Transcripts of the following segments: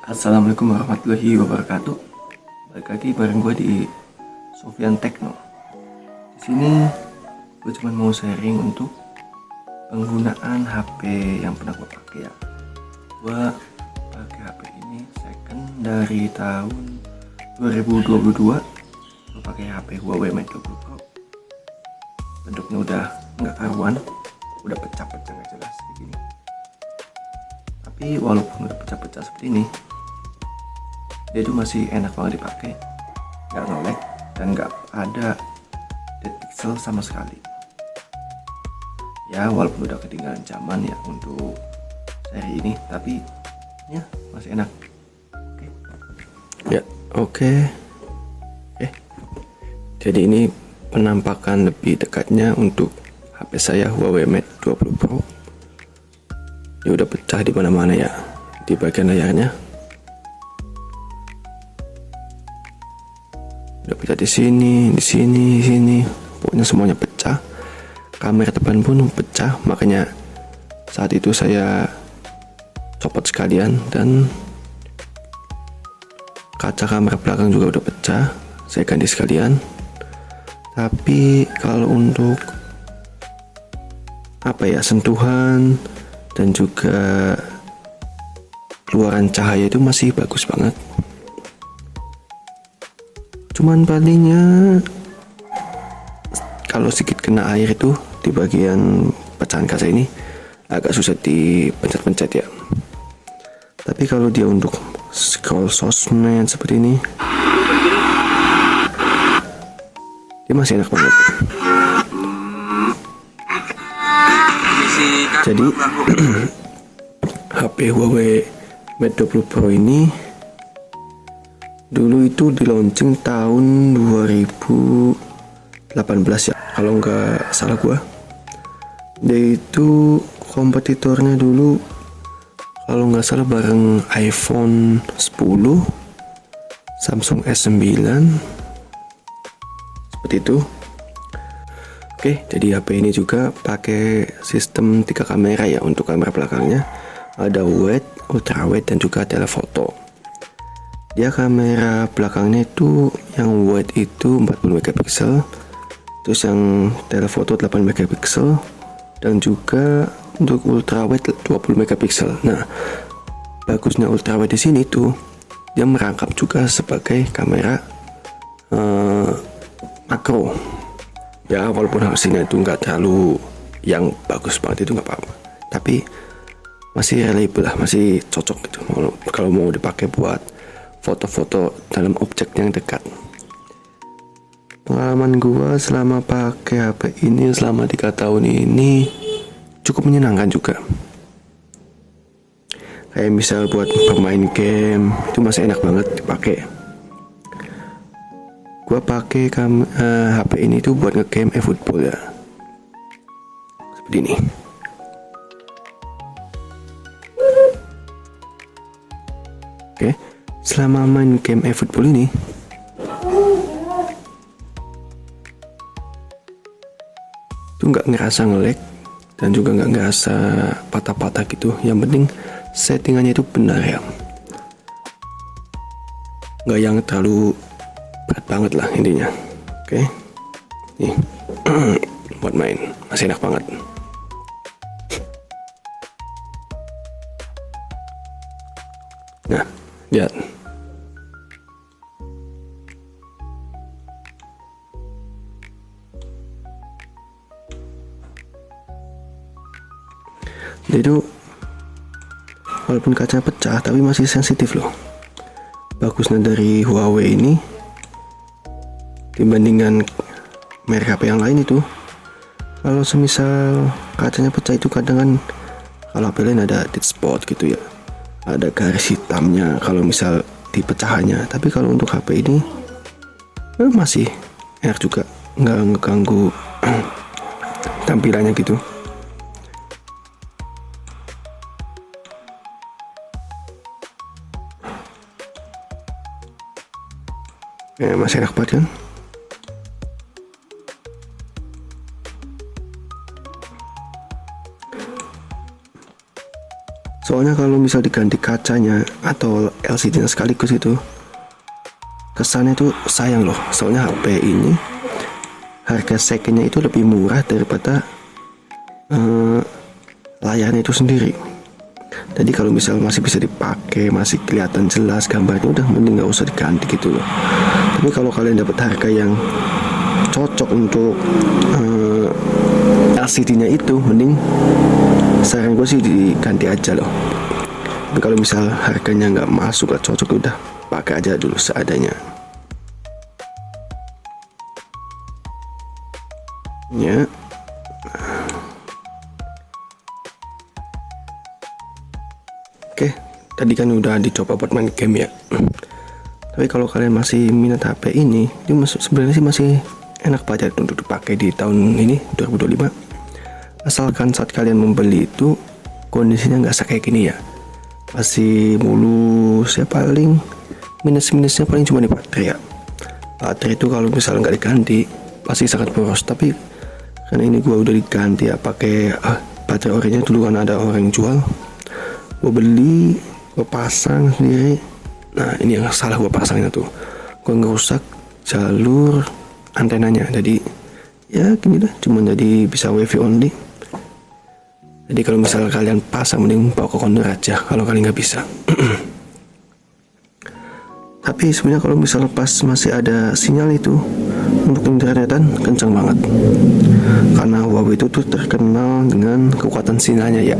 Assalamualaikum warahmatullahi wabarakatuh. Balik lagi bareng gue di Sofyan Techno. Di sini gue cuma mau sharing untuk penggunaan HP yang pernah gue pakai ya. Gue pakai HP ini second dari tahun 2022. Gue pakai HP Huawei Mate 20 Pro. Bentuknya udah nggak karuan, udah pecah-pecah nggak jelas kayak gini. Tapi walaupun udah pecah-pecah seperti ini, dia itu masih enak banget dipakai, nggak nge-lag dan nggak ada dead pixel sama sekali. Ya walaupun udah ketinggalan zaman ya untuk seri ini, tapi ya masih enak. Oke. Jadi ini penampakan lebih dekatnya untuk HP saya Huawei Mate 20 Pro. Dia udah pecah di mana-mana ya, di bagian layarnya. Udah pecah di sini, di sini, pokoknya semuanya pecah. Kamera depan pun pecah, makanya saat itu saya copot sekalian, dan kaca kamera belakang juga udah pecah, saya ganti sekalian. Tapi kalau untuk sentuhan dan juga keluaran cahaya itu masih bagus banget. Cuman palingnya kalau sedikit kena air itu di bagian pecahan kaca ini agak susah dipencet-pencet ya. Tapi kalau dia untuk scroll sosmed seperti ini, dia masih enak banget. Jadi HP Huawei Mate 20 Pro ini dulu itu di launching tahun 2018 ya, kalau nggak salah gua. Dia itu kompetitornya dulu kalau nggak salah bareng iPhone 10, Samsung S9, seperti itu. Oke, jadi HP ini juga pakai sistem 3 kamera ya. Untuk kamera belakangnya ada wide, ultrawide, dan juga telefoto. Dia kamera belakangnya itu yang wide itu 40 megapiksel, terus yang telefoto 8 megapiksel, dan juga untuk ultrawide 20 megapiksel. Nah, bagusnya ultrawide di sini tuh dia merangkap juga sebagai kamera makro. Ya walaupun hasilnya itu nggak terlalu yang bagus banget, itu nggak apa-apa, tapi masih reliable lah, masih cocok gitu kalau mau dipakai buat foto-foto dalam objek yang dekat. Pengalaman gua selama pakai HP ini selama 3 tahun ini cukup menyenangkan juga. Kayak misal buat bermain game itu masih enak banget dipakai. Gua pakai HP ini tuh buat ngegame eFootball ya, seperti ini. Oke, selama main game eFootball ini tuh nggak ngerasa nge-lag dan juga nggak ngerasa patah-patah gitu. Yang penting settingannya itu benar ya, nggak yang terlalu berat banget lah intinya. Oke, nih buat main masih enak banget. Nah, lihat. Dia itu walaupun kaca pecah tapi masih sensitif loh. Bagusnya dari Huawei ini dibandingkan merek HP yang lain itu, kalau semisal kacanya pecah itu kadang kan kalau HP lain ada dead spot gitu ya, ada garis hitamnya kalau misal di pecahannya. Tapi kalau untuk HP ini masih enak juga, nggak ngeganggu tampilannya gitu. Masih enak banget kan. So Soalnya kalau misal diganti kacanya atau LCD-nya sekaligus itu kesannya tuh sayang loh. Soalnya HP ini harga secondnya itu lebih murah daripada layarnya itu sendiri. Jadi kalau misal masih bisa dipakai, masih kelihatan jelas gambarnya, udah mending nggak usah diganti gitu loh. Tapi kalau kalian dapat harga yang cocok untuk LCD-nya itu, mending saran gue sih diganti aja loh. Tapi kalau misal harganya nggak masuk, nggak cocok, udah pakai aja dulu seadanya ya. Oke, tadi kan udah dicoba buat main game ya. Tapi kalau kalian masih minat HP ini sebenarnya sih masih enak banget untuk dipakai di tahun ini 2025. Asalkan saat kalian membeli itu kondisinya nggak kayak gini ya, masih mulus ya. Paling minusnya paling cuma di baterai ya. Baterai itu kalau misalnya nggak diganti pasti sangat boros. Tapi karena ini gua udah diganti ya, pakai baterai orinya. Dulu kan ada orang jual, gua beli, gua pasang sendiri. Nah ini yang salah, gua pasangnya tuh gua ngerusak jalur antenanya. Jadi ya gini dah, cuma jadi bisa wifi only. Jadi kalau misalnya kalian pasang, mending bawa ke corner aja kalau kalian nggak bisa. Tapi sebenarnya kalau misalnya pas masih ada sinyal itu untuk internetan kencang banget. Karena Huawei itu tuh terkenal dengan kekuatan sinyalnya ya.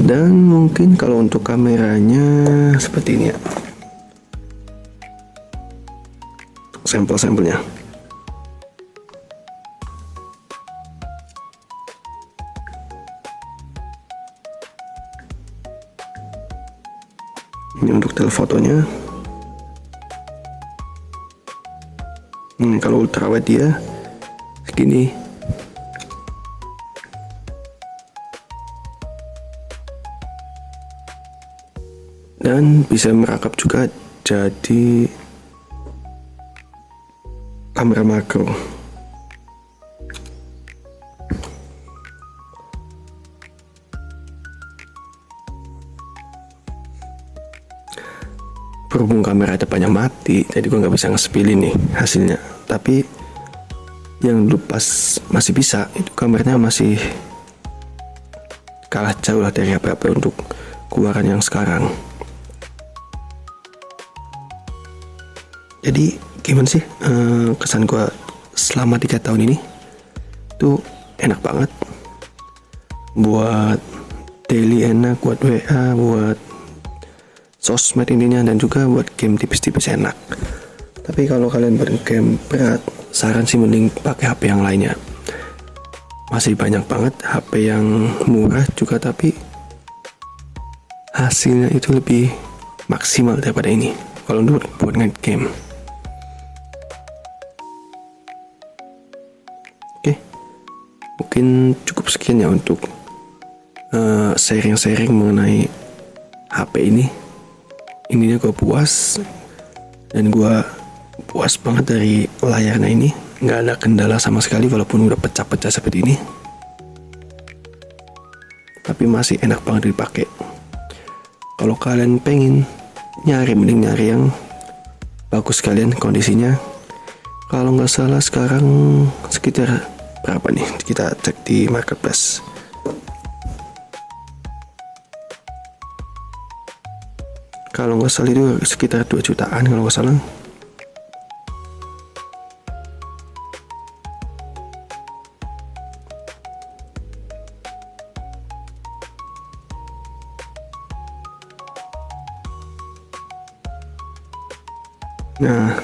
Dan mungkin kalau untuk kameranya seperti ini ya, sampel-sampelnya. Ini untuk telefotonya. Kalau ultrawide dia segini. Dan bisa merangkap juga jadi kamera makro. Berhubung kamera depannya mati, jadi gue nggak bisa nge-spillin nih hasilnya. Tapi yang dulu pas masih bisa, itu kameranya masih kalah jauh lah dari HP-HP untuk keluaran yang sekarang. Jadi gimana sih kesan gue selama 3 tahun ini? Itu enak banget, buat daily enak, buat WA, buat sosmed intinya, dan juga buat game tipis-tipis enak. Tapi kalau kalian bergame berat, saran sih mending pakai HP yang lainnya. Masih banyak banget HP yang murah juga, tapi hasilnya itu lebih maksimal daripada ini kalau buat nge-game. Oke, mungkin cukup sekian ya untuk sharing-sharing mengenai HP ini. Intinya gue puas, dan gue puas banget dari layarnya ini. Nggak ada kendala sama sekali walaupun udah pecah-pecah seperti ini, tapi masih enak banget dipakai. Kalau kalian pengen nyari, mending nyari yang bagus kalian kondisinya. Kalau nggak salah sekarang sekitar berapa nih, kita cek di marketplace. Kalau nggak salah itu sekitar 2 jutaan kalau nggak salah. Nah,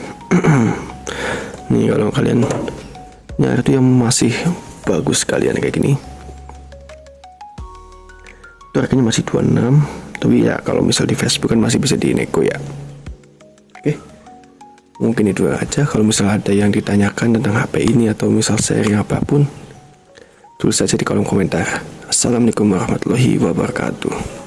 nih kalau kalian nyari itu yang masih bagus kalian kayak gini, itu harganya masih 26. Tapi ya kalau misal di Facebook kan masih bisa dinego ya. Oke, mungkin itu aja. Kalau misal ada yang ditanyakan tentang HP ini atau misal sharing apapun, tulis saja di kolom komentar. Assalamualaikum warahmatullahi wabarakatuh.